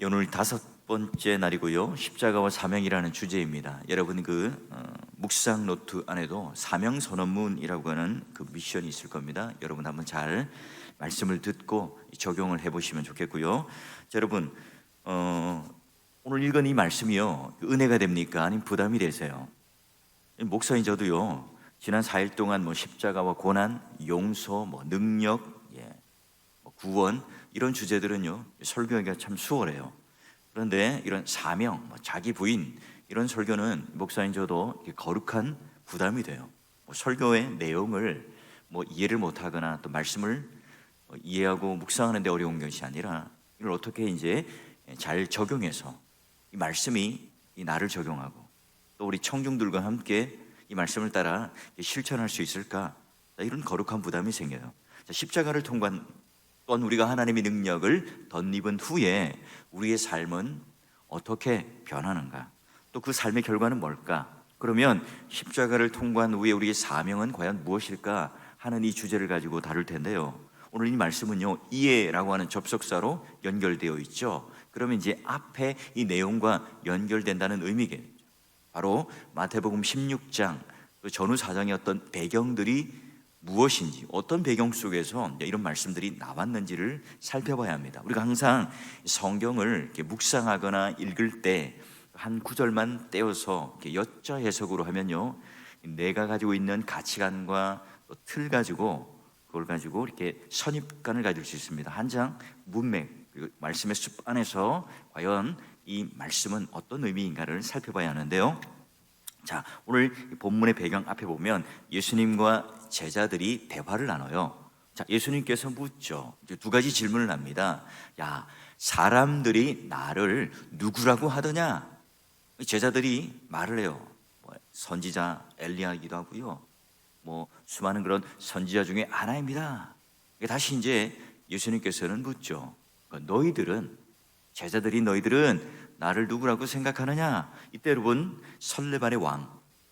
오늘 5번째 날이고요. 십자가와 사명이라는 주제입니다. 여러분 묵상 노트 안에도 사명 선언문이라고 하는 그 미션이 있을 겁니다. 여러분 한번 잘 말씀을 듣고 적용을 해보시면 좋겠고요. 자, 여러분 오늘 읽은 이 말씀이요, 은혜가 됩니까? 아니면 부담이 되세요? 목사인 저도요, 지난 4일 동안 십자가와 고난, 용서, 능력, 구원, 이런 주제들은요 설교하기가 참 수월해요. 그런데 이런 사명, 자기 부인, 이런 설교는 목사인 저도 거룩한 부담이 돼요. 설교의 내용을 이해를 못하거나 또 말씀을 이해하고 묵상하는 데 어려운 것이 아니라 이걸 어떻게 이제 잘 적용해서 이 말씀이 이 나를 적용하고 또 우리 청중들과 함께 이 말씀을 따라 실천할 수 있을까, 이런 거룩한 부담이 생겨요. 십자가를 통과한 또한 우리가 하나님의 능력을 덧입은 후에 우리의 삶은 어떻게 변하는가, 또 그 삶의 결과는 뭘까? 그러면 십자가를 통과한 후에 우리의 사명은 과연 무엇일까 하는 이 주제를 가지고 다룰 텐데요, 오늘 이 말씀은요 이해라고 하는 접속사로 연결되어 있죠. 그러면 이제 앞에 이 내용과 연결된다는 의미겠죠. 바로 마태복음 16장 그 전후 사정의 어떤 배경들이 무엇인지, 어떤 배경 속에서 이런 말씀들이 나왔는지를 살펴봐야 합니다. 우리가 항상 성경을 이렇게 묵상하거나 읽을 때 한 구절만 떼어서 이렇게 엿자 해석으로 하면요, 내가 가지고 있는 가치관과 또 틀 가지고 그걸 가지고 이렇게 선입관을 가질 수 있습니다. 한 장 문맥, 그리고 말씀의 숲 안에서 과연 이 말씀은 어떤 의미인가를 살펴봐야 하는데요. 자, 오늘 본문의 배경 앞에 보면 예수님과 제자들이 대화를 나눠요. 자, 예수님께서 묻죠. 두 가지 질문을 합니다. 야, 사람들이 나를 누구라고 하더냐? 제자들이 말을 해요. 선지자 엘리야이기도 하고요, 수많은 그런 선지자 중에 하나입니다. 다시 이제 예수님께서는 묻죠. 제자들이 너희들은 나를 누구라고 생각하느냐? 이때 여러분 설레발의 왕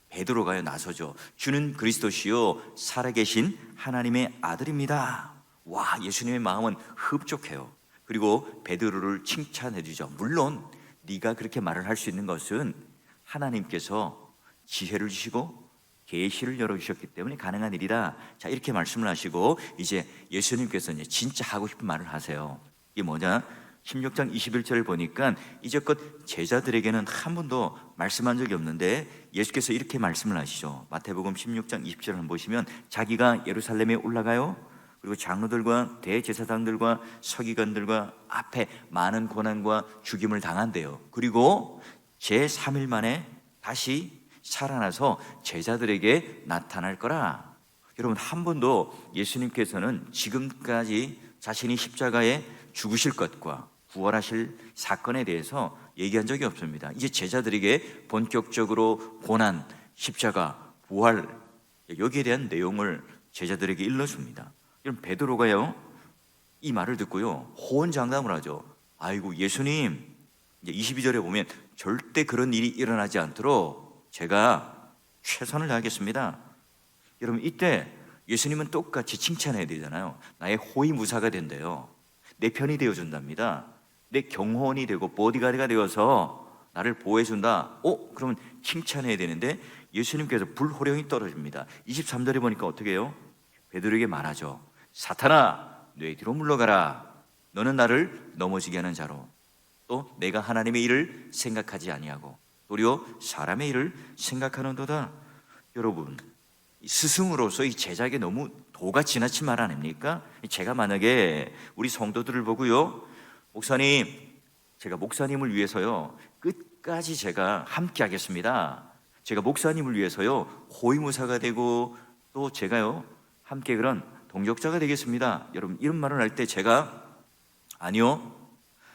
베드로가 나서죠. 주는 그리스도시요 살아계신 하나님의 아들입니다. 와, 예수님의 마음은 흡족해요. 그리고 베드로를 칭찬해 주죠. 물론 네가 그렇게 말을 할 수 있는 것은 하나님께서 지혜를 주시고 계시를 열어주셨기 때문에 가능한 일이다. 자, 이렇게 말씀을 하시고 이제 예수님께서 이제 진짜 하고 싶은 말을 하세요. 이게 뭐냐? 16장 21절을 보니까 이제껏 제자들에게는 한 번도 말씀한 적이 없는데 예수께서 이렇게 말씀을 하시죠. 마태복음 16장 20절을 한번 보시면 자기가 예루살렘에 올라가요. 그리고 장로들과 대제사장들과 서기관들과 앞에 많은 고난과 죽임을 당한대요. 그리고 제3일 만에 다시 살아나서 제자들에게 나타날 거라. 여러분, 한 번도 예수님께서는 지금까지 자신이 십자가에 죽으실 것과 부활하실 사건에 대해서 얘기한 적이 없습니다. 이제 제자들에게 본격적으로 고난, 십자가, 부활, 여기에 대한 내용을 제자들에게 일러줍니다. 그럼 베드로가요 이 말을 듣고요 호언장담을 하죠. 아이고 예수님, 이제 22절에 보면 절대 그런 일이 일어나지 않도록 제가 최선을 다하겠습니다. 여러분, 이때 예수님은 똑같이 칭찬해야 되잖아요. 나의 호위무사가 된대요. 내 편이 되어준답니다. 내 경호원이 되고 보디가드가 되어서 나를 보호해준다. 그러면 칭찬해야 되는데 예수님께서 불호령이 떨어집니다. 23절에 보니까 어떻게 해요? 베드로에게 말하죠. 사탄아, 내 뒤로 물러가라. 너는 나를 넘어지게 하는 자로 또 내가 하나님의 일을 생각하지 아니하고 도리어 사람의 일을 생각하는도다. 여러분, 스승으로서 이 제자에게 너무 도가 지나친 말 아닙니까? 제가 만약에 우리 성도들을 보고요, 목사님, 제가 목사님을 위해서요 끝까지 제가 함께 하겠습니다. 제가 목사님을 위해서요 호위무사가 되고 또 제가요 함께 그런 동역자가 되겠습니다. 여러분, 이런 말을 할 때 제가 아니요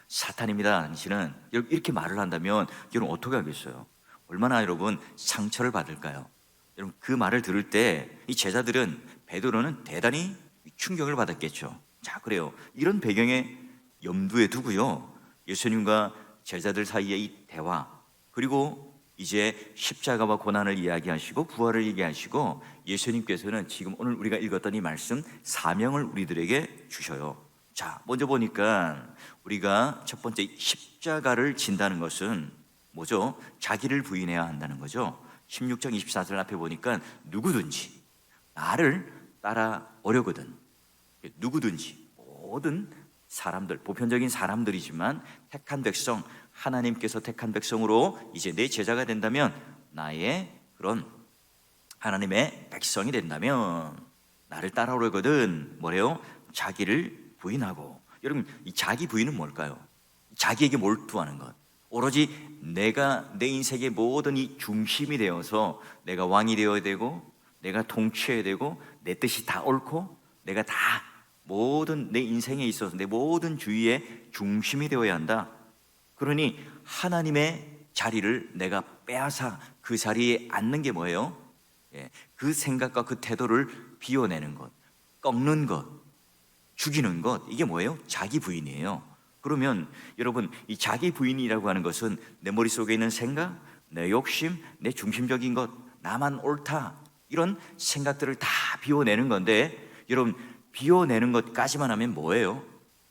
사탄입니다 당신은 이렇게 말을 한다면 여러분 어떻게 하겠어요? 얼마나 여러분 상처를 받을까요? 여러분, 그 말을 들을 때 이 제자들은, 베드로는 대단히 충격을 받았겠죠. 자, 그래요. 이런 배경에 염두에 두고요 예수님과 제자들 사이의 이 대화, 그리고 이제 십자가와 고난을 이야기하시고 부활을 얘기하시고 예수님께서는 지금 오늘 우리가 읽었던 이 말씀 사명을 우리들에게 주셔요. 자, 먼저 보니까 우리가 첫 번째 십자가를 진다는 것은 뭐죠? 자기를 부인해야 한다는 거죠. 16장 24절 앞에 보니까 누구든지 나를 따라오려거든, 누구든지 모든 사람들, 보편적인 사람들이지만 택한 백성, 하나님께서 택한 백성으로 이제 내 제자가 된다면, 나의 그런 하나님의 백성이 된다면 나를 따라오려거든 뭐래요? 자기를 부인하고. 여러분, 이 자기 부인은 뭘까요? 자기에게 몰두하는 것, 오로지 내가 내 인생의 모든 이 중심이 되어서 내가 왕이 되어야 되고, 내가 통치해야 되고, 내 뜻이 다 옳고, 내가 다 모든 내 인생에 있어서 내 모든 주위의 중심이 되어야 한다. 그러니 하나님의 자리를 내가 빼앗아 그 자리에 앉는 게 뭐예요? 그 생각과 그 태도를 비워내는 것, 꺾는 것, 죽이는 것, 이게 뭐예요? 자기 부인이에요. 그러면 여러분, 이 자기 부인이라고 하는 것은 내 머릿속에 있는 생각, 내 욕심, 내 중심적인 것, 나만 옳다, 이런 생각들을 다 비워내는 건데, 여러분, 비워내는 것까지만 하면 뭐예요?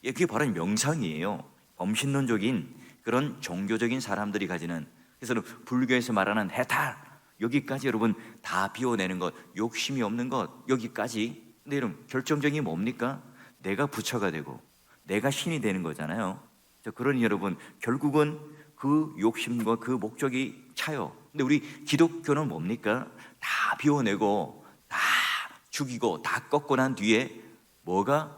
그게 바로 명상이에요. 범신론적인 그런 종교적인 사람들이 가지는, 그래서 불교에서 말하는 해탈, 여기까지 여러분 다 비워내는 것, 욕심이 없는 것, 여기까지. 근데 여러분, 결정적인 게 뭡니까? 내가 부처가 되고 내가 신이 되는 거잖아요. 그러니 여러분, 결국은 그 욕심과 그 목적이 차요. 근데 우리 기독교는 뭡니까? 다 비워내고 다 죽이고 다 꺾고 난 뒤에 뭐가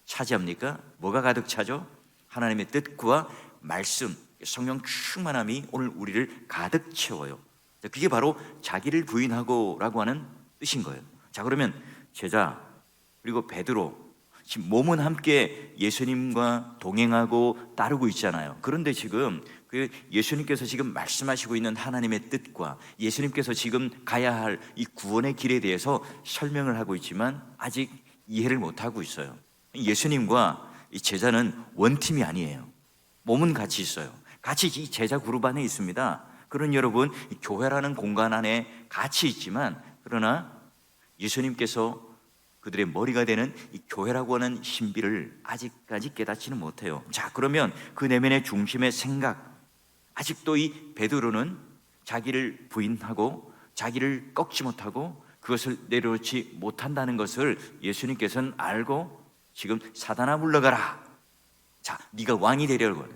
차지합니까? 뭐가 가득 차죠? 하나님의 뜻과 말씀, 성령 충만함이 오늘 우리를 가득 채워요. 그게 바로 자기를 부인하고 라고 하는 뜻인 거예요. 자, 그러면 제자, 그리고 베드로, 지금 몸은 함께 예수님과 동행하고 따르고 있잖아요. 그런데 지금 그 예수님께서 지금 말씀하시고 있는 하나님의 뜻과 예수님께서 지금 가야 할 이 구원의 길에 대해서 설명을 하고 있지만 아직 이해를 못하고 있어요. 예수님과 이 제자는 원팀이 아니에요. 몸은 같이 있어요. 같이 이 제자 그룹 안에 있습니다. 그런 여러분, 이 교회라는 공간 안에 같이 있지만, 그러나 예수님께서 그들의 머리가 되는 이 교회라고 하는 신비를 아직까지 깨닫지는 못해요. 자, 그러면 그 내면의 중심의 생각, 아직도 이 베드로는 자기를 부인하고 자기를 꺾지 못하고 그것을 내려놓지 못한다는 것을 예수님께서는 알고 지금 사단아 물러가라, 자, 네가 왕이 되려고 하는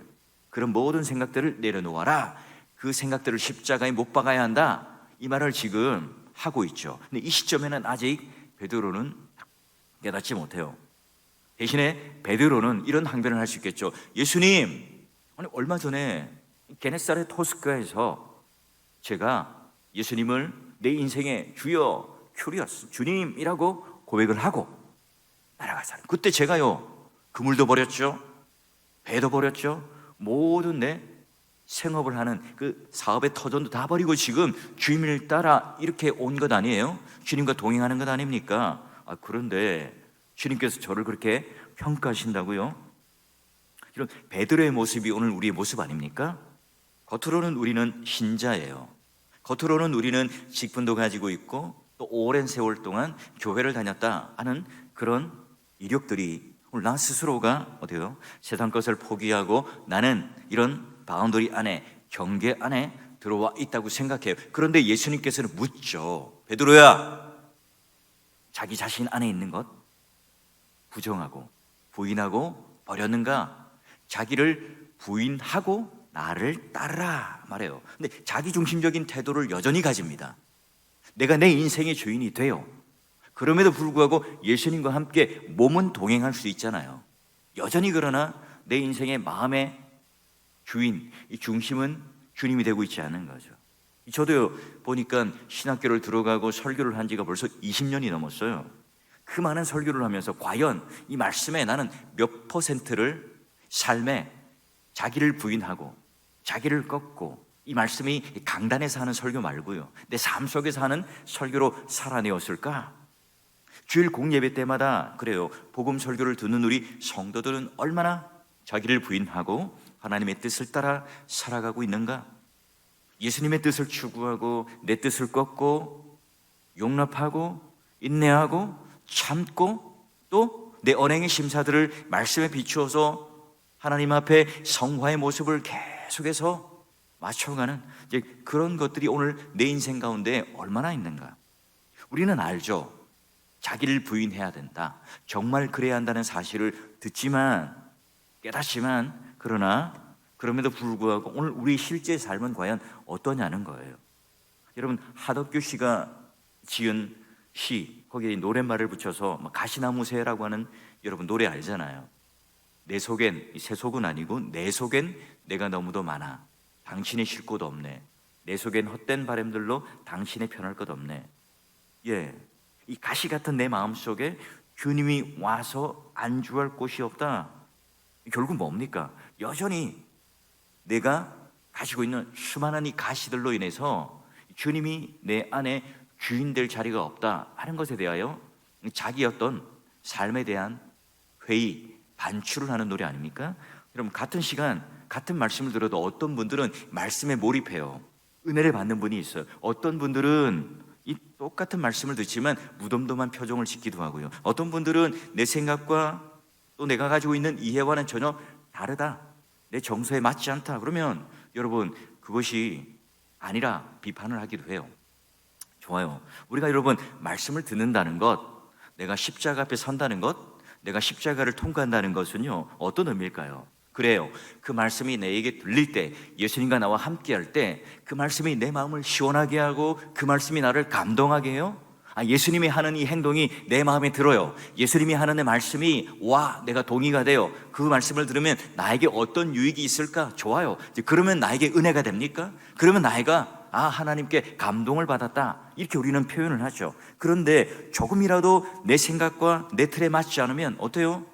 그런 모든 생각들을 내려놓아라, 그 생각들을 십자가에 못 박아야 한다, 이 말을 지금 하고 있죠. 근데 이 시점에는 아직 베드로는 깨닫지 못해요. 대신에 베드로는 이런 항변을 할 수 있겠죠. 예수님, 아니 얼마 전에 게네사렛 호숫가에서 제가 예수님을 내 인생의 주여, 큐리어스, 주님이라고 고백을 하고 날아가잖아요. 그때 제가요, 그물도 버렸죠, 배도 버렸죠, 모든 내 생업을 하는 그 사업의 터전도 다 버리고 지금 주님을 따라 이렇게 온 것 아니에요? 주님과 동행하는 것 아닙니까? 그런데 주님께서 저를 그렇게 평가하신다고요? 이런 베드로의 모습이 오늘 우리의 모습 아닙니까? 겉으로는 우리는 신자예요. 겉으로는 우리는 직분도 가지고 있고 또 오랜 세월 동안 교회를 다녔다 하는 그런 이력들이, 오늘 나 스스로가 어때요? 세상 것을 포기하고 나는 이런 바운더리 안에, 경계 안에 들어와 있다고 생각해요. 그런데 예수님께서는 묻죠. 베드로야, 자기 자신 안에 있는 것 부정하고 부인하고 버렸는가? 자기를 부인하고 나를 따르라 말해요. 근데 자기중심적인 태도를 여전히 가집니다. 내가 내 인생의 주인이 돼요. 그럼에도 불구하고 예수님과 함께 몸은 동행할 수 있잖아요. 여전히. 그러나 내 인생의 마음의 주인, 이 중심은 주님이 되고 있지 않은 거죠. 저도 보니까 신학교를 들어가고 설교를 한 지가 벌써 20년이 넘었어요. 그 많은 설교를 하면서 과연 이 말씀에 나는 몇 퍼센트를 삶에 자기를 부인하고 자기를 꺾고, 이 말씀이 강단에서 하는 설교 말고요, 내 삶 속에서 하는 설교로 살아내었을까? 주일 공예배 때마다 그래요. 복음 설교를 듣는 우리 성도들은 얼마나 자기를 부인하고 하나님의 뜻을 따라 살아가고 있는가? 예수님의 뜻을 추구하고 내 뜻을 꺾고 용납하고 인내하고 참고 또 내 언행의 심사들을 말씀에 비추어서 하나님 앞에 성화의 모습을 계속해서 맞춰가는 이제 그런 것들이 오늘 내 인생 가운데 얼마나 있는가. 우리는 알죠. 자기를 부인해야 된다. 정말 그래야 한다는 사실을 듣지만, 깨닫지만, 그러나 그럼에도 불구하고 오늘 우리 실제 삶은 과연 어떠냐는 거예요. 여러분, 하덕규 씨가 지은 시, 거기에 노랫말을 붙여서 가시나무새라고 하는, 여러분 노래 알잖아요. 내 속엔, 새 속은 아니고 내 속엔 내가 너무도 많아. 당신이 쉴 곳 없네. 내 속엔 헛된 바람들로 당신의 편할 것 없네. 예, 이 가시 같은 내 마음속에 주님이 와서 안주할 곳이 없다. 결국 뭡니까? 여전히 내가 가지고 있는 수많은 이 가시들로 인해서 주님이 내 안에 주인 될 자리가 없다 하는 것에 대하여 자기 어떤 삶에 대한 회의, 반추를 하는 노래 아닙니까? 여러분, 같은 시간 같은 말씀을 들어도 어떤 분들은 말씀에 몰입해요. 은혜를 받는 분이 있어요. 어떤 분들은 이 똑같은 말씀을 듣지만 무덤덤한 표정을 짓기도 하고요. 어떤 분들은 내 생각과 또 내가 가지고 있는 이해와는 전혀 다르다, 내 정서에 맞지 않다, 그러면 여러분 그것이 아니라 비판을 하기도 해요. 좋아요. 우리가 여러분 말씀을 듣는다는 것, 내가 십자가 앞에 선다는 것, 내가 십자가를 통과한다는 것은요 어떤 의미일까요? 그래요. 그 말씀이 내게 들릴 때, 예수님과 나와 함께 할 때 그 말씀이 내 마음을 시원하게 하고 그 말씀이 나를 감동하게 해요. 예수님이 하는 이 행동이 내 마음에 들어요. 예수님이 하는 이 말씀이 와, 내가 동의가 돼요. 그 말씀을 들으면 나에게 어떤 유익이 있을까? 좋아요. 그러면 나에게 은혜가 됩니까? 그러면 나이가 하나님께 감동을 받았다, 이렇게 우리는 표현을 하죠. 그런데 조금이라도 내 생각과 내 틀에 맞지 않으면 어때요?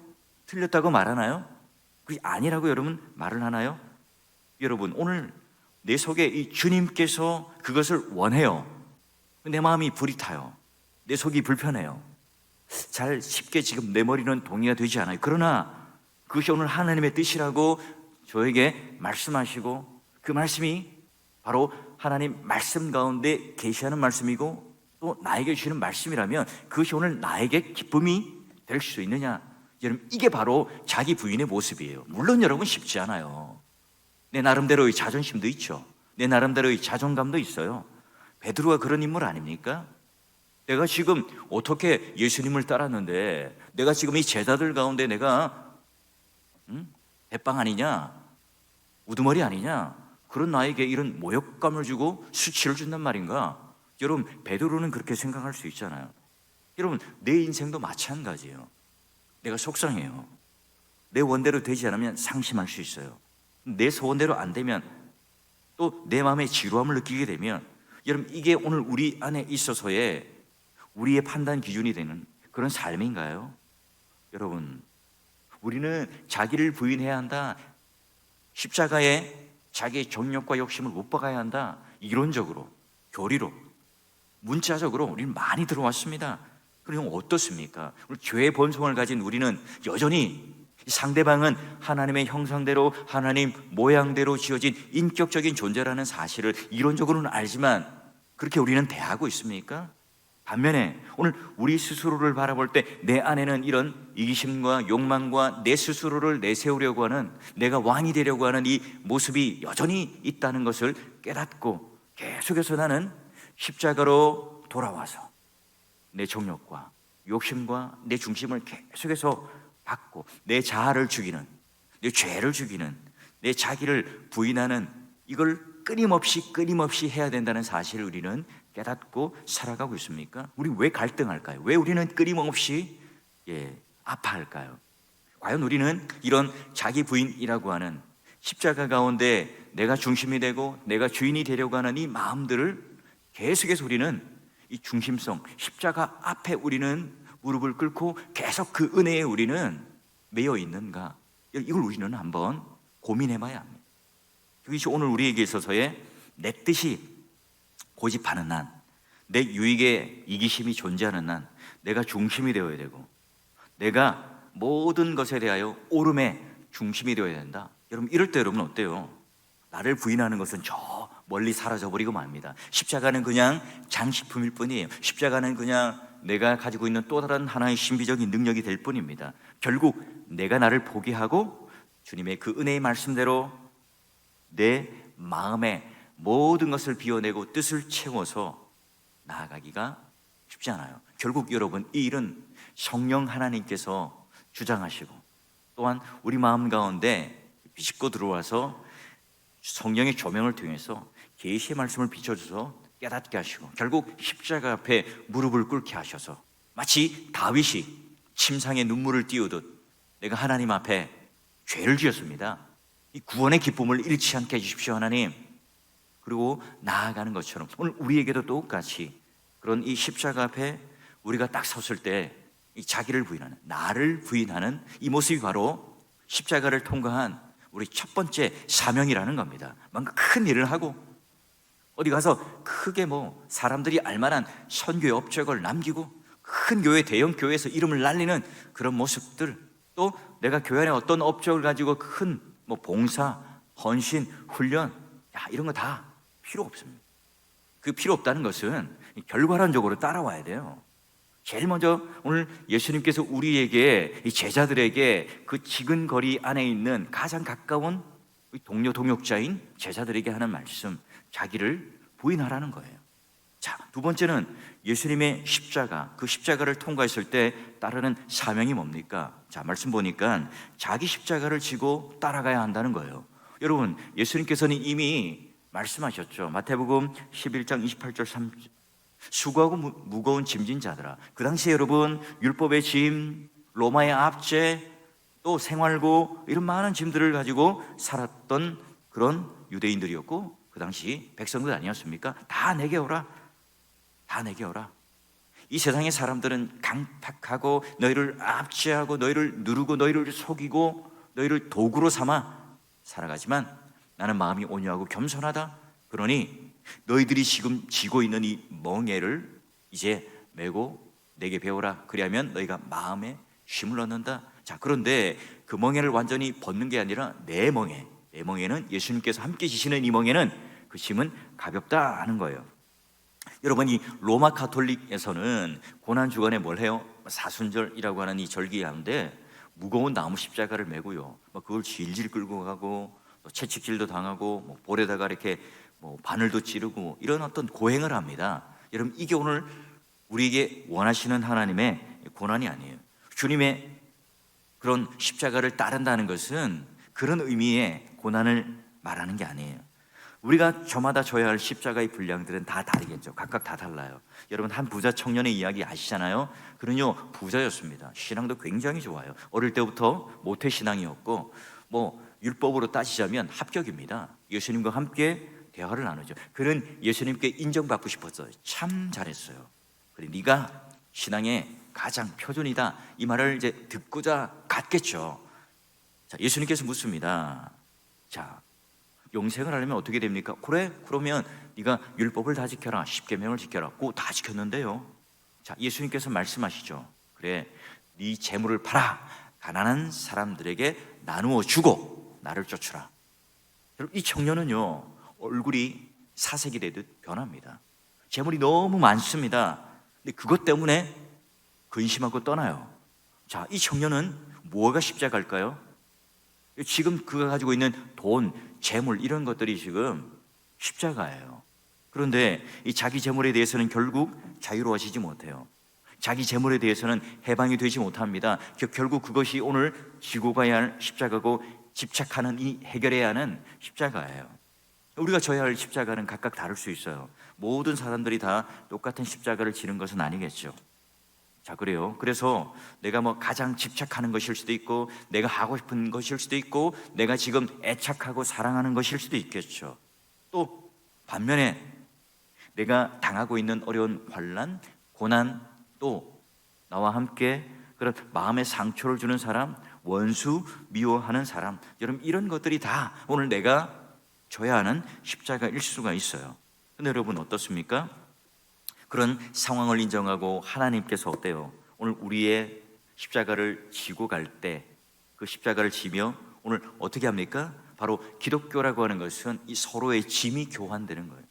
틀렸다고 말하나요? 그게 아니라고 여러분 말을 하나요? 여러분, 오늘 내 속에 이 주님께서 그것을 원해요. 내 마음이 불이 타요. 내 속이 불편해요. 잘 쉽게 지금 내 머리는 동의가 되지 않아요. 그러나 그것이 오늘 하나님의 뜻이라고 저에게 말씀하시고, 그 말씀이 바로 하나님 말씀 가운데 계시하는 말씀이고 또 나에게 주시는 말씀이라면 그것이 오늘 나에게 기쁨이 될 수 있느냐? 여러분, 이게 바로 자기 부인의 모습이에요. 물론 여러분 쉽지 않아요. 내 나름대로의 자존심도 있죠. 내 나름대로의 자존감도 있어요. 베드로가 그런 인물 아닙니까? 내가 지금 어떻게 예수님을 따랐는데 내가 지금 이 제자들 가운데 내가 대빵 아니냐, 우두머리 아니냐, 그런 나에게 이런 모욕감을 주고 수치를 준단 말인가? 여러분, 베드로는 그렇게 생각할 수 있잖아요. 여러분, 내 인생도 마찬가지예요. 내가 속상해요. 내 원대로 되지 않으면 상심할 수 있어요. 내 소원대로 안 되면 또 내 마음에 지루함을 느끼게 되면, 여러분 이게 오늘 우리 안에 있어서의 우리의 판단 기준이 되는 그런 삶인가요? 여러분, 우리는 자기를 부인해야 한다, 십자가에 자기의 정욕과 욕심을 못 박아야 한다, 이론적으로, 교리로, 문자적으로 우리는 많이 들어왔습니다. 그럼 어떻습니까? 우리 죄의 본성을 가진 우리는 여전히 상대방은 하나님의 형상대로, 하나님 모양대로 지어진 인격적인 존재라는 사실을 이론적으로는 알지만 그렇게 우리는 대하고 있습니까? 반면에 오늘 우리 스스로를 바라볼 때 내 안에는 이런 이기심과 욕망과 내 스스로를 내세우려고 하는, 내가 왕이 되려고 하는 이 모습이 여전히 있다는 것을 깨닫고 계속해서 나는 십자가로 돌아와서 내 정욕과 욕심과 내 중심을 계속해서 받고 내 자아를 죽이는, 내 죄를 죽이는, 내 자기를 부인하는 이걸 끊임없이 해야 된다는 사실을 우리는 깨닫고 살아가고 있습니까? 우리 왜 갈등할까요? 왜 우리는 끊임없이 아파할까요? 과연 우리는 이런 자기 부인이라고 하는 십자가 가운데 내가 중심이 되고 내가 주인이 되려고 하는 이 마음들을 계속해서 우리는 이 중심성, 십자가 앞에 우리는 무릎을 꿇고 계속 그 은혜에 우리는 매여 있는가? 이걸 우리는 한번 고민해 봐야 합니다. 그것이 오늘 우리에게 있어서의 내 뜻이 고집하는 난, 내 유익에 이기심이 존재하는 난, 내가 중심이 되어야 되고 내가 모든 것에 대하여 옳음의 중심이 되어야 된다. 여러분, 이럴 때 여러분 어때요? 나를 부인하는 것은 저 멀리 사라져버리고 맙니다. 십자가는 그냥 장식품일 뿐이에요. 십자가는 그냥 내가 가지고 있는 또 다른 하나의 신비적인 능력이 될 뿐입니다. 결국 내가 나를 포기하고 주님의 그 은혜의 말씀대로 내 마음에 모든 것을 비워내고 뜻을 채워서 나아가기가 쉽지 않아요. 결국 여러분, 이 일은 성령 하나님께서 주장하시고 또한 우리 마음 가운데 비집고 들어와서 성령의 조명을 통해서 계시의 말씀을 비춰줘서 깨닫게 하시고 결국 십자가 앞에 무릎을 꿇게 하셔서 마치 다윗이 침상에 눈물을 띄우듯 내가 하나님 앞에 죄를 지었습니다. 이 구원의 기쁨을 잃지 않게 해주십시오 하나님. 그리고 나아가는 것처럼 오늘 우리에게도 똑같이 그런 이 십자가 앞에 우리가 딱 섰을 때 이 자기를 부인하는, 나를 부인하는 이 모습이 바로 십자가를 통과한 우리 첫 번째 사명이라는 겁니다. 뭔가 큰 일을 하고 어디 가서 크게 사람들이 알만한 선교의 업적을 남기고 큰 교회, 대형 교회에서 이름을 날리는 그런 모습들, 또 내가 교회 안에 어떤 업적을 가지고 큰 봉사, 헌신, 훈련, 이런 거 다 필요 없습니다. 그 필요 없다는 것은 결과론적으로 따라와야 돼요. 제일 먼저 오늘 예수님께서 우리에게, 이 제자들에게 그 지근거리 안에 있는 가장 가까운 동료 동역자인 제자들에게 하는 말씀, 자기를 부인하라는 거예요. 자, 두 번째는 예수님의 십자가, 그 십자가를 통과했을 때 따르는 사명이 뭡니까? 자, 말씀 보니까 자기 십자가를 지고 따라가야 한다는 거예요. 여러분, 예수님께서는 이미 말씀하셨죠. 마태복음 11장 28절 30절. 수고하고 무거운 짐진 자들아. 그 당시에 여러분, 율법의 짐, 로마의 압제, 또 생활고 이런 많은 짐들을 가지고 살았던 그런 유대인들이었고 그 당시 백성들 아니었습니까? 다 내게 오라, 다 내게 오라. 이 세상의 사람들은 강팍하고 너희를 압제하고 너희를 누르고 너희를 속이고 너희를 도구로 삼아 살아가지만 나는 마음이 온유하고 겸손하다. 그러니 너희들이 지금 지고 있는 이 멍에를 이제 메고 내게 배우라. 그리하면 너희가 마음에 쉼을 얻는다. 자, 그런데 그 멍에를 완전히 벗는 게 아니라 내 멍에는 예수님께서 함께 지시는 이 멍에는 그 짐은 가볍다 하는 거예요. 여러분, 이 로마 가톨릭에서는 고난 주간에 뭘 해요? 사순절이라고 하는 이 절기 가운데 무거운 나무 십자가를 메고요, 그걸 질질 끌고 가고 또 채찍질도 당하고 볼에다가 이렇게 바늘도 찌르고 이런 어떤 고행을 합니다. 여러분, 이게 오늘 우리에게 원하시는 하나님의 고난이 아니에요. 주님의 그런 십자가를 따른다는 것은 그런 의미의 고난을 말하는 게 아니에요. 우리가 저마다 져야 할 십자가의 분량들은 다 다르겠죠. 각각 다 달라요. 여러분, 한 부자 청년의 이야기 아시잖아요. 그는요, 부자였습니다. 신앙도 굉장히 좋아요. 어릴 때부터 모태신앙이었고 율법으로 따지자면 합격입니다. 예수님과 함께 대화를 나누죠. 그는 예수님께 인정받고 싶었어요. 참 잘했어요. 그래, 네가 신앙의 가장 표준이다. 이 말을 이제 듣고자 갔겠죠. 자, 예수님께서 묻습니다. 자, 영생을 하려면 어떻게 됩니까? 그래, 그러면 네가 율법을 다 지켜라. 십계명을 지켜라. 그거 다 지켰는데요. 자, 예수님께서 말씀하시죠. 그래, 네 재물을 팔아 가난한 사람들에게 나누어 주고 나를 쫓으라. 여러분, 이 청년은요, 얼굴이 사색이 되듯 변합니다. 재물이 너무 많습니다. 근데 그것 때문에 근심하고 떠나요. 자, 이 청년은 뭐가 십자가일까요? 지금 그가 가지고 있는 돈, 재물 이런 것들이 지금 십자가예요. 그런데 이 자기 재물에 대해서는 결국 자유로워지지 못해요. 자기 재물에 대해서는 해방이 되지 못합니다. 결국 그것이 오늘 지고 가야 할 십자가고 집착하는 이 해결해야 하는 십자가예요. 우리가 져야 할 십자가는 각각 다를 수 있어요. 모든 사람들이 다 똑같은 십자가를 지는 것은 아니겠죠. 자, 그래요. 그래서 내가 가장 집착하는 것일 수도 있고 내가 하고 싶은 것일 수도 있고 내가 지금 애착하고 사랑하는 것일 수도 있겠죠. 또 반면에 내가 당하고 있는 어려운 환난, 고난, 또 나와 함께 그런 마음의 상처를 주는 사람, 원수, 미워하는 사람, 여러분, 이런 것들이 다 오늘 내가 져야 하는 십자가일 수가 있어요. 근데 여러분, 어떻습니까? 그런 상황을 인정하고 하나님께서 어때요? 오늘 우리의 십자가를 지고 갈 때 그 십자가를 지며 오늘 어떻게 합니까? 바로 기독교라고 하는 것은 이 서로의 짐이 교환되는 거예요.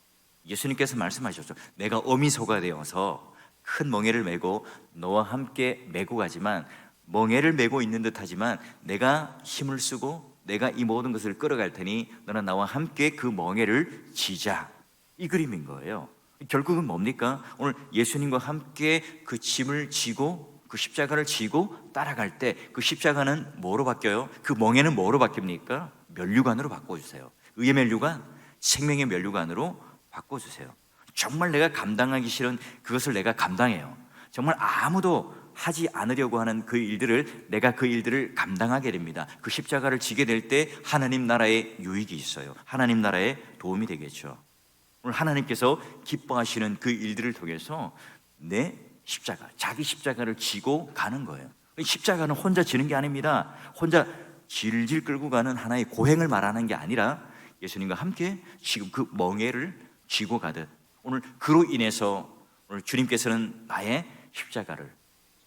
예수님께서 말씀하셨죠. 내가 어미소가 되어서 큰 멍에를 메고 너와 함께 메고 가지만, 멍에를 메고 있는 듯하지만 내가 힘을 쓰고 내가 이 모든 것을 끌어갈 테니 너는 나와 함께 그 멍에를 지자. 이 그림인 거예요. 결국은 뭡니까? 오늘 예수님과 함께 그 짐을 지고 그 십자가를 지고 따라갈 때 그 십자가는 뭐로 바뀌어요? 그 멍에는 뭐로 바뀝니까? 면류관으로 바꿔주세요. 의의 면류관, 생명의 면류관으로 바꿔주세요. 정말 내가 감당하기 싫은 그것을 내가 감당해요. 정말 아무도 하지 않으려고 하는 그 일들을 내가 그 일들을 감당하게 됩니다. 그 십자가를 지게 될 때 하나님 나라의 유익이 있어요. 하나님 나라에 도움이 되겠죠. 오늘 하나님께서 기뻐하시는 그 일들을 통해서 내 십자가, 자기 십자가를 지고 가는 거예요. 십자가는 혼자 지는 게 아닙니다. 혼자 질질 끌고 가는 하나의 고행을 말하는 게 아니라 예수님과 함께 지금 그 멍에를 쥐고 가듯, 오늘 그로 인해서 오늘 주님께서는 나의 십자가를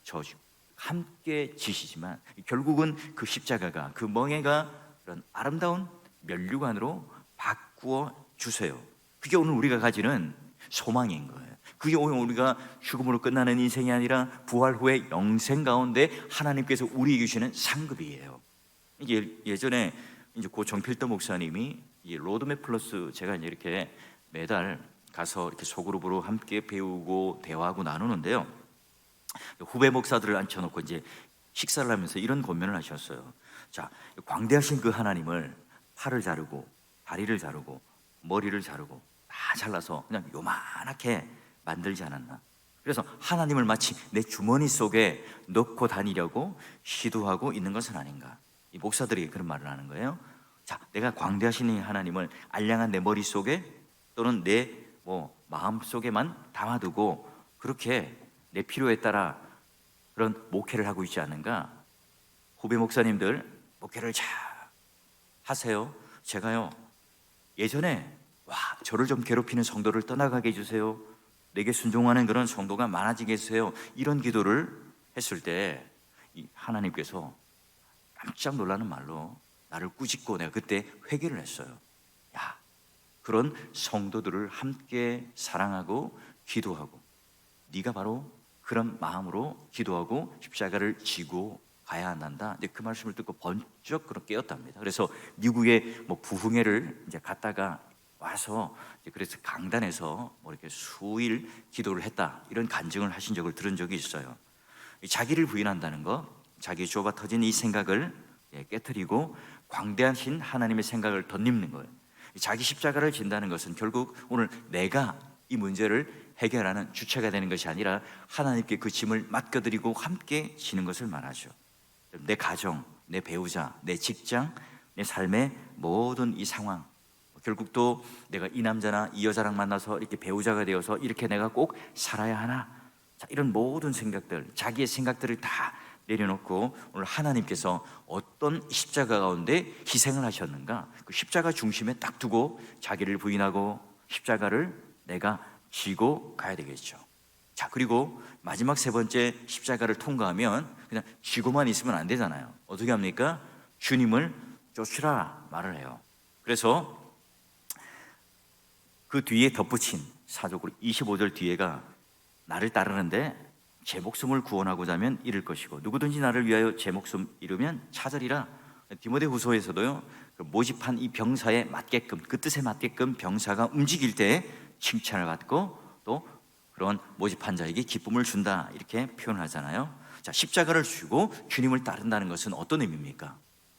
져주 함께 지시지만 결국은 그 십자가가, 그 멍에가 그런 아름다운 면류관으로 바꾸어 주세요. 그게 오늘 우리가 가지는 소망인 거예요. 그게 오늘 우리가 죽음으로 끝나는 인생이 아니라 부활 후에 영생 가운데 하나님께서 우리에게 주시는 상급이에요. 이게 예전에 이제 고 정필도 목사님이 이 로드맵 플러스, 제가 이제 이렇게 매달 가서 이렇게 소그룹으로 함께 배우고 대화하고 나누는데요, 후배 목사들을 앉혀놓고 이제 식사를 하면서 이런 권면을 하셨어요. 자, 광대하신 그 하나님을 팔을 자르고 다리를 자르고 머리를 자르고 다 잘라서 그냥 요만하게 만들지 않았나. 그래서 하나님을 마치 내 주머니 속에 넣고 다니려고 시도하고 있는 것은 아닌가. 이 목사들이 그런 말을 하는 거예요. 자, 내가 광대하신 이 하나님을 알량한 내 머릿속에 또는 내 마음속에만 담아두고 그렇게 내 필요에 따라 그런 목회를 하고 있지 않은가. 후배 목사님들 목회를 잘 하세요. 제가요, 예전에 저를 좀 괴롭히는 성도를 떠나가게 해주세요, 내게 순종하는 그런 성도가 많아지게 해주세요, 이런 기도를 했을 때 하나님께서 깜짝 놀라는 말로 나를 꾸짖고 내가 그때 회개를 했어요. 야, 그런 성도들을 함께 사랑하고 기도하고 네가 바로 그런 마음으로 기도하고 십자가를 지고 가야 한단다. 근데 그 말씀을 듣고 번쩍 그렇게 깨었답니다. 그래서 미국의 부흥회를 이제 갔다가 와서 이제 그래서 강단에서 이렇게 수일 기도를 했다, 이런 간증을 하신 적을 들은 적이 있어요. 자기를 부인한다는 것, 자기 좁아 터진 이 생각을 깨트리고 광대하신 하나님의 생각을 덧입는 거예요. 자기 십자가를 진다는 것은 결국 오늘 내가 이 문제를 해결하는 주체가 되는 것이 아니라 하나님께 그 짐을 맡겨드리고 함께 지는 것을 말하죠. 내 가정, 내 배우자, 내 직장, 내 삶의 모든 이 상황, 결국 또 내가 이 남자나 이 여자랑 만나서 이렇게 배우자가 되어서 이렇게 내가 꼭 살아야 하나. 자, 이런 모든 생각들, 자기의 생각들을 다 내려놓고 오늘 하나님께서 어떤 십자가 가운데 희생을 하셨는가, 그 십자가 중심에 딱 두고 자기를 부인하고 십자가를 내가 지고 가야 되겠죠. 자, 그리고 마지막 세 번째, 십자가를 통과하면 그냥 지고만 있으면 안 되잖아요. 어떻게 합니까? 주님을 쫓으라 말을 해요. 그래서 그 뒤에 덧붙인 사적으로 25절 뒤에가 나를 따르는데 제 목숨을 구원하고자 하면 잃을 것이고 누구든지 나를 위하여 제 목숨 잃으면 찾으리라. 디모데후서에서도요, 모집한 이 병사에 맞게끔, 그 뜻에 맞게끔 병사가 움직일 때 칭찬을 받고 또 그런 모집한 자에게 기쁨을 준다, 이렇게 표현하잖아요. 자, 십자가를 쥐고 주님을 따른다는 것은 어떤 의미입니까?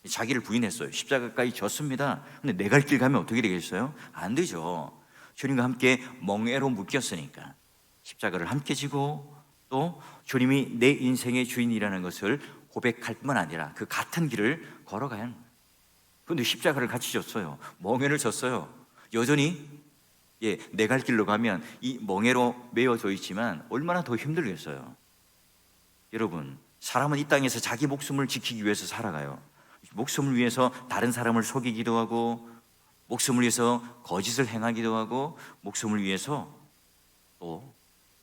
자기를 부인했어요. 십자가까지 졌습니다. 근데 내 갈 길 가면 어떻게 되겠어요? 안 되죠. 주님과 함께 멍에로 묶였으니까 십자가를 함께 지고 또 주님이 내 인생의 주인이라는 것을 고백할 뿐만 아니라 그 같은 길을 걸어가야 합니다. 그런데 십자가를 같이 졌어요. 멍에를 졌어요. 여전히 내 갈 길로 가면 이 멍에로 메어져 있지만 얼마나 더 힘들겠어요. 여러분, 사람은 이 땅에서 자기 목숨을 지키기 위해서 살아가요. 목숨을 위해서 다른 사람을 속이기도 하고, 목숨을 위해서 거짓을 행하기도 하고, 목숨을 위해서 또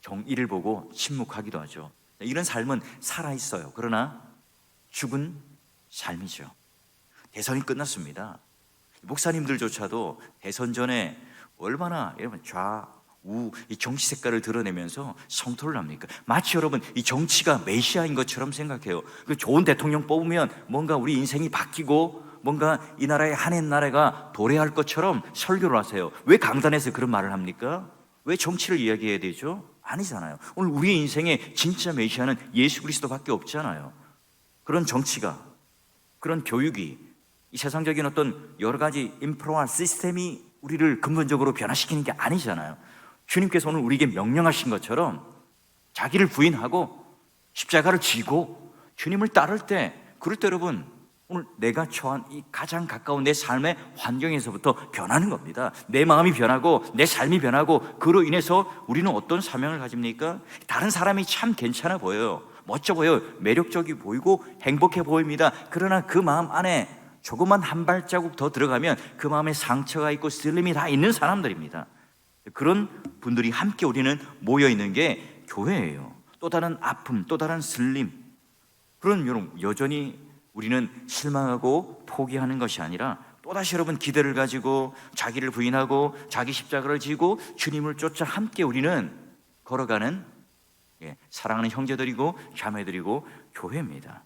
정의를 보고 침묵하기도 하죠. 이런 삶은 살아있어요. 그러나 죽은 삶이죠. 대선이 끝났습니다. 목사님들조차도 대선 전에 얼마나 여러분 이 정치 색깔을 드러내면서 성토를 합니까? 마치 여러분 이 정치가 메시아인 것처럼 생각해요. 그 좋은 대통령 뽑으면 뭔가 우리 인생이 바뀌고 뭔가 이 나라의 한인 나라가 도래할 것처럼 설교를 하세요. 왜 강단에서 그런 말을 합니까? 왜 정치를 이야기해야 되죠? 아니잖아요. 오늘 우리의 인생에 진짜 메시아는 예수 그리스도밖에 없잖아요. 그런 정치가, 그런 교육이, 이 세상적인 어떤 여러 가지 인프라와 시스템이 우리를 근본적으로 변화시키는 게 아니잖아요. 주님께서 오늘 우리에게 명령하신 것처럼 자기를 부인하고 십자가를 지고 주님을 따를 때, 그럴 때 여러분 오늘 내가 처한 이 가장 가까운 내 삶의 환경에서부터 변하는 겁니다. 내 마음이 변하고 내 삶이 변하고 그로 인해서 우리는 어떤 사명을 가집니까? 다른 사람이 참 괜찮아 보여요. 멋져 보여요. 매력적이 보이고 행복해 보입니다. 그러나 그 마음 안에 조금만 한 발자국 더 들어가면 그 마음에 상처가 있고 쓰림이 다 있는 사람들입니다. 그런 분들이 함께 우리는 모여 있는 게 교회예요. 또 다른 아픔, 또 다른 슬림. 그런 여러분 여전히 우리는 실망하고 포기하는 것이 아니라 또다시 여러분 기대를 가지고 자기를 부인하고 자기 십자가를 지고 주님을 쫓아 함께 우리는 걸어가는 사랑하는 형제들이고 자매들이고 교회입니다.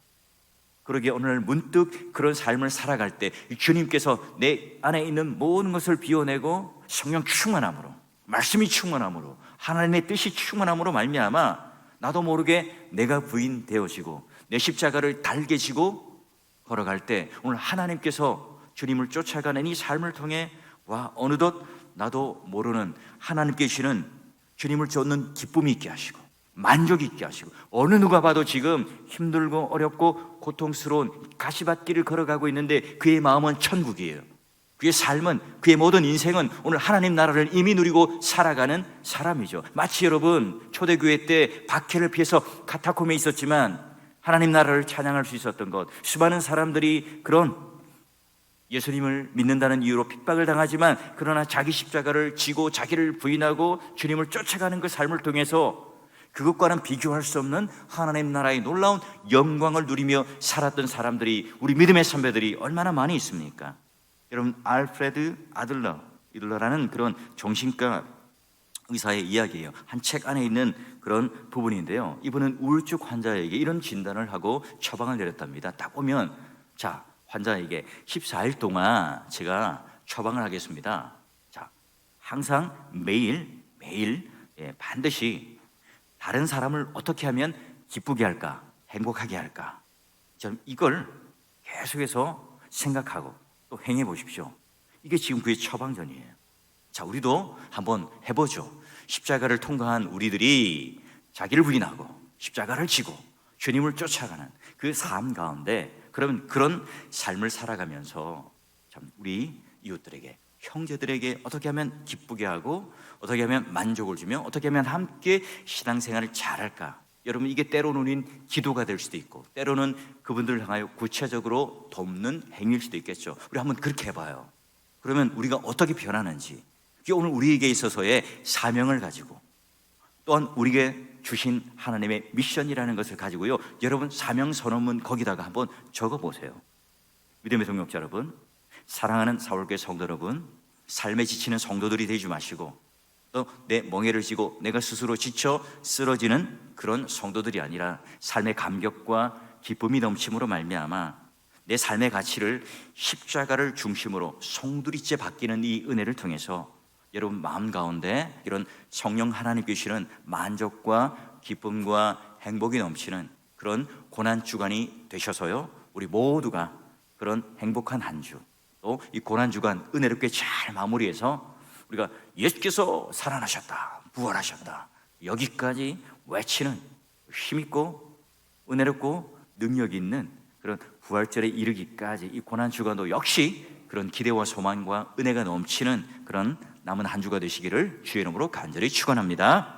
그러기에 오늘 문득 그런 삶을 살아갈 때 주님께서 내 안에 있는 모든 것을 비워내고 성령 충만함으로, 말씀이 충만함으로, 하나님의 뜻이 충만함으로 말미암아 나도 모르게 내가 부인되어지고 내 십자가를 달게 지고 걸어갈 때 오늘 하나님께서 주님을 쫓아가는 이 삶을 통해 와 어느덧 나도 모르는 하나님께 주시는 주님을 쫓는 기쁨이 있게 하시고 만족이 있게 하시고, 어느 누가 봐도 지금 힘들고 어렵고 고통스러운 가시밭길을 걸어가고 있는데 그의 마음은 천국이에요. 그의 삶은, 그의 모든 인생은 오늘 하나님 나라를 이미 누리고 살아가는 사람이죠. 마치 여러분 초대교회 때 박해를 피해서 카타콤에 있었지만 하나님 나라를 찬양할 수 있었던 것, 수많은 사람들이 그런 예수님을 믿는다는 이유로 핍박을 당하지만 그러나 자기 십자가를 지고 자기를 부인하고 주님을 쫓아가는 그 삶을 통해서 그것과는 비교할 수 없는 하나님 나라의 놀라운 영광을 누리며 살았던 사람들이, 우리 믿음의 선배들이 얼마나 많이 있습니까? 여러분 알프레드 아들러라는 그런 정신과 의사의 이야기예요. 한 책 안에 있는 그런 부분인데요, 이분은 우울증 환자에게 이런 진단을 하고 처방을 내렸답니다. 딱 보면 자, 환자에게 14일 동안 제가 처방을 하겠습니다. 자, 항상 매일 반드시 다른 사람을 어떻게 하면 기쁘게 할까, 행복하게 할까, 좀 이걸 계속해서 생각하고 또 행해 보십시오. 이게 지금 그의 처방전이에요. 자, 우리도 한번 해보죠. 십자가를 통과한 우리들이 자기를 부인하고 십자가를 지고 주님을 쫓아가는 그 삶 가운데, 그러면 그런 삶을 살아가면서 참 우리 이웃들에게, 형제들에게 어떻게 하면 기쁘게 하고 어떻게 하면 만족을 주며 어떻게 하면 함께 신앙생활을 잘할까. 여러분 이게 때로는 기도가 될 수도 있고 때로는 그분들을 향하여 구체적으로 돕는 행위일 수도 있겠죠. 우리 한번 그렇게 해봐요. 그러면 우리가 어떻게 변하는지, 이게 오늘 우리에게 있어서의 사명을 가지고 또한 우리에게 주신 하나님의 미션이라는 것을 가지고요, 여러분 사명 선언문 거기다가 한번 적어보세요. 믿음의 동역자 여러분, 사랑하는 사울교회 성도 여러분, 삶에 지치는 성도들이 되지 마시고 또 내 멍에를 지고 내가 스스로 지쳐 쓰러지는 그런 성도들이 아니라 삶의 감격과 기쁨이 넘침으로 말미암아 내 삶의 가치를 십자가를 중심으로 송두리째 바뀌는 이 은혜를 통해서 여러분 마음 가운데 이런 성령 하나님께 주시는 만족과 기쁨과 행복이 넘치는 그런 고난주간이 되셔서요, 우리 모두가 그런 행복한 한 주, 또 이 고난주간 은혜롭게 잘 마무리해서 우리가 예수께서 살아나셨다, 부활하셨다, 여기까지 외치는 힘있고 은혜롭고 능력 있는 그런 부활절에 이르기까지 이 고난주간도 역시 그런 기대와 소망과 은혜가 넘치는 그런 남은 한 주가 되시기를 주의 이름으로 간절히 축원합니다.